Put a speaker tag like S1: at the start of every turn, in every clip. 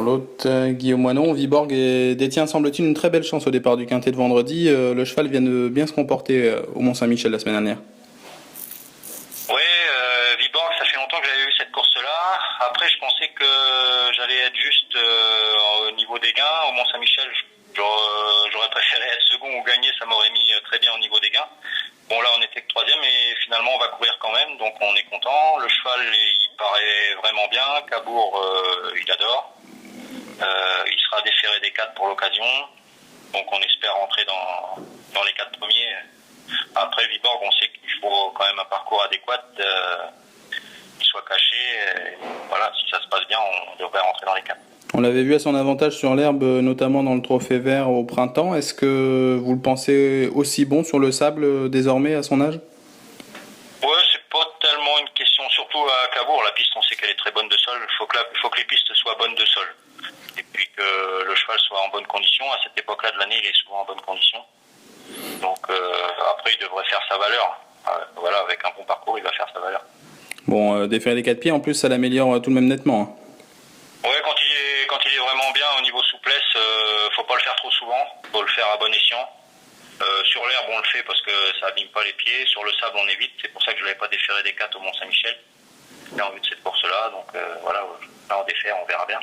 S1: pour l'autre, Guillaume Moinon. Viborg détient, semble-t-il, une très belle chance au départ du quintet de vendredi. Le cheval vient de bien se comporter au Mont-Saint-Michel la semaine dernière.
S2: Oui, Viborg, ça fait longtemps que j'avais vu cette course-là. Après, je pensais que j'allais être juste au niveau des gains. Au Mont-Saint-Michel, j'aurais préféré être second ou gagner, ça m'aurait mis très bien au niveau des gains. Bon, là, on était que troisième, et finalement, on va courir quand même, donc on est content. Le cheval, il paraît vraiment bien. Cabourg, il adore. Il sera déféré des 4 pour l'occasion, donc on espère rentrer dans les 4 premiers. Après, Viborg, on sait qu'il faut quand même un parcours adéquat, qu'il soit caché. Et voilà, si ça se passe bien, on devrait rentrer dans les 4.
S1: On l'avait vu à son avantage sur l'herbe, notamment dans le Trophée Vert au printemps. Est-ce que vous le pensez aussi bon sur le sable désormais à son âge?
S2: Ouais, c'est pas tellement une question, surtout à Cabourg. La piste, on sait qu'elle est très bonne de sol. Il faut que les pistes soient bonnes de sol. Et puis que le cheval soit en bonne condition. À cette époque-là de l'année, il est souvent en bonne condition. Donc après, il devrait faire sa valeur. Voilà, avec un bon parcours, il va faire sa valeur.
S1: Bon, déférer les 4 pieds, en plus, ça l'améliore tout de même nettement.
S2: Ouais, quand il est vraiment bien au niveau souplesse, faut pas le faire trop souvent. Faut le faire à bon escient. Sur l'herbe, on le fait parce que ça abîme pas les pieds. Sur le sable, on évite. C'est pour ça que je l'avais pas déféré des 4 au Mont-Saint-Michel. J'ai envie de cette course-là, donc voilà, là on défère, on verra bien.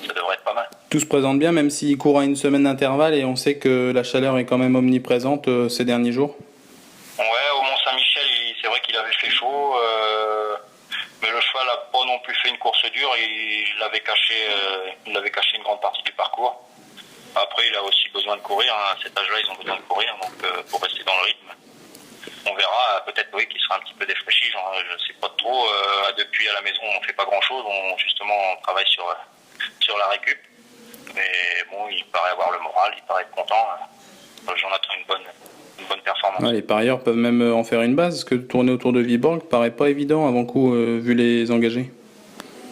S2: Ça devrait être pas mal.
S1: Tout se présente bien, même s'il court à une semaine d'intervalle, et on sait que la chaleur est quand même omniprésente ces derniers jours.
S2: Ouais, au Mont-Saint-Michel, c'est vrai qu'il avait fait chaud, mais le cheval a pas non plus fait une course dure. Il avait caché une grande partie du parcours. Après, il a aussi besoin de courir. À cet âge-là, ils ont besoin de courir, donc pour rester dans le rythme. On verra, peut-être oui, qu'il sera un petit peu défraîchi. Je sais pas trop. Depuis à la maison, on fait pas grand-chose. On travaille sur la récup. Mais bon, il paraît avoir le moral, il paraît être content. J'en attends une bonne performance.
S1: Ouais, les parieurs peuvent même en faire une base, parce que tourner autour de Viborg paraît pas évident avant coup, vu les engagés.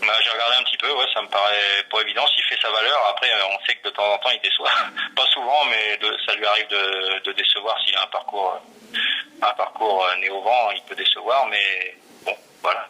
S2: J'ai regardé un petit peu, ouais, ça me paraît pas évident. S'il fait sa valeur, après, on sait que de temps en temps, il déçoit. Pas souvent, mais ça lui arrive de décevoir s'il a un parcours né au vent, il peut décevoir, mais bon, voilà.